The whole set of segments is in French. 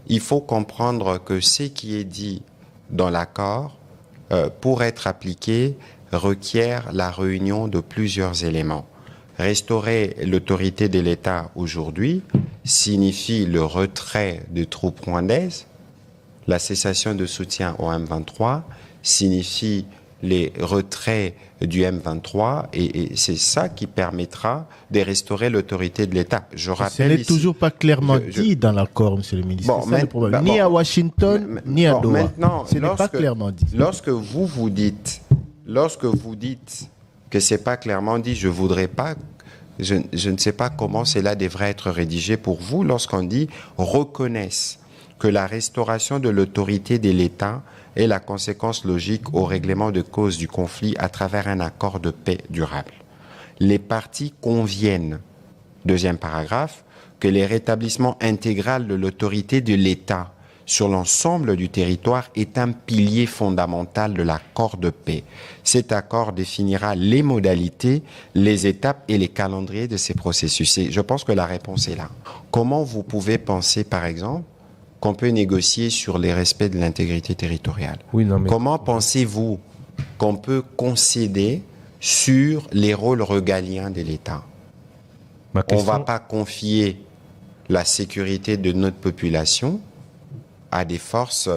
il faut comprendre que ce qui est dit dans l'accord, pour être appliqué, requiert la réunion de plusieurs éléments. Restaurer l'autorité de l'État aujourd'hui signifie le retrait des troupes rwandaises, la cessation de soutien au M23 signifie les retraits du M23 et c'est ça qui permettra de restaurer l'autorité de l'État. Je rappelle ce n'est toujours pas clairement dit dans l'accord, monsieur le ministre. Bon, c'est ça le problème. Ni à Washington, ni à Doha. Ce n'est pas clairement dit. Lorsque vous dites que c'est pas clairement dit, je ne sais pas comment cela devrait être rédigé pour vous lorsqu'on dit reconnaissent que la restauration de l'autorité de l'État est la conséquence logique au règlement de cause du conflit à travers un accord de paix durable. Les parties conviennent, deuxième paragraphe, que le rétablissement intégral de l'autorité de l'État sur l'ensemble du territoire est un pilier fondamental de l'accord de paix. Cet accord définira les modalités, les étapes et les calendriers de ces processus. Et je pense que la réponse est là. Comment vous pouvez penser, par exemple, qu'on peut négocier sur les respects de l'intégrité territoriale? Comment pensez-vous qu'on peut concéder sur les rôles régaliens de l'État? On ne va pas confier la sécurité de notre population à des forces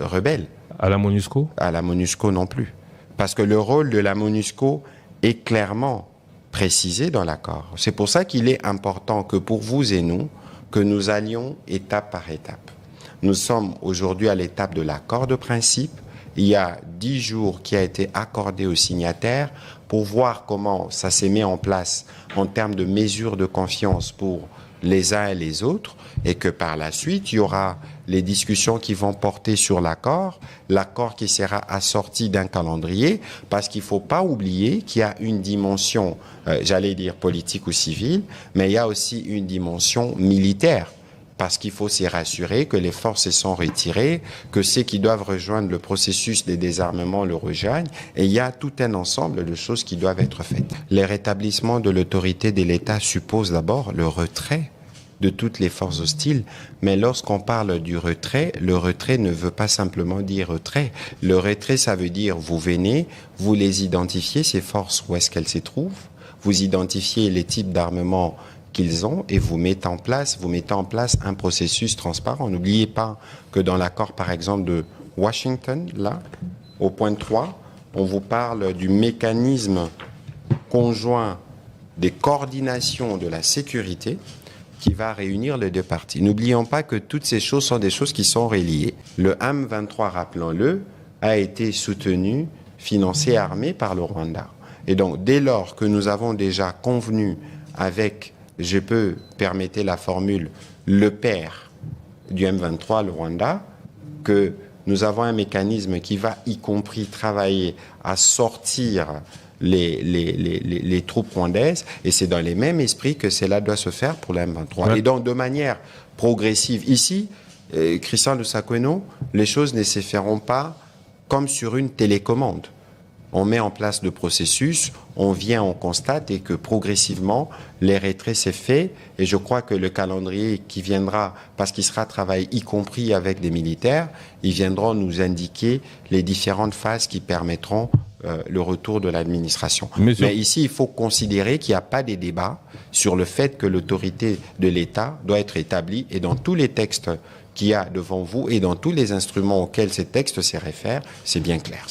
rebelles. À la MONUSCO? À la MONUSCO non plus. Parce que le rôle de la MONUSCO est clairement précisé dans l'accord. C'est pour ça qu'il est important que pour vous et nous, que nous allions étape par étape. Nous sommes aujourd'hui à l'étape de l'accord de principe. Il y a 10 jours qui a été accordé aux signataires pour voir comment ça s'est mis en place en termes de mesures de confiance pour les uns et les autres, et que par la suite, il y aura les discussions qui vont porter sur l'accord qui sera assorti d'un calendrier, parce qu'il ne faut pas oublier qu'il y a une dimension, j'allais dire politique ou civile, mais il y a aussi une dimension militaire. Parce qu'il faut s'y rassurer que les forces se sont retirées, que ceux qui doivent rejoindre le processus de désarmement le rejoignent, et il y a tout un ensemble de choses qui doivent être faites. Le rétablissement de l'autorité de l'État suppose d'abord le retrait de toutes les forces hostiles, mais lorsqu'on parle du retrait, le retrait ne veut pas simplement dire retrait. Le retrait, ça veut dire vous venez, vous les identifiez, ces forces, où est-ce qu'elles se trouvent, vous identifiez les types d'armement qu'ils ont et vous mettez en place un processus transparent. N'oubliez pas que dans l'accord, par exemple, de Washington, là, au point 3, on vous parle du mécanisme conjoint des coordinations de la sécurité qui va réunir les deux parties. N'oublions pas que toutes ces choses sont des choses qui sont reliées. Le M23, rappelons-le, a été soutenu, financé, armé par le Rwanda. Et donc, dès lors que nous avons déjà convenu avec, je peux permettre la formule, le père du M23, le Rwanda, que nous avons un mécanisme qui va y compris travailler à sortir les troupes rwandaises, et c'est dans les mêmes esprits que cela doit se faire pour le M23. Ouais. Et donc, de manière progressive, ici, Christian Lusakweno, les choses ne se feront pas comme sur une télécommande. On met en place le processus, on vient, on constate, et que progressivement, les retraits s'est fait. Et je crois que le calendrier qui viendra, parce qu'il sera travaillé y compris avec des militaires, ils viendront nous indiquer les différentes phases qui permettront le retour de l'administration. Mais ici, il faut considérer qu'il n'y a pas de débat sur le fait que l'autorité de l'État doit être établie, et dans tous les textes qu'il y a devant vous et dans tous les instruments auxquels ces textes se réfèrent, c'est bien clair.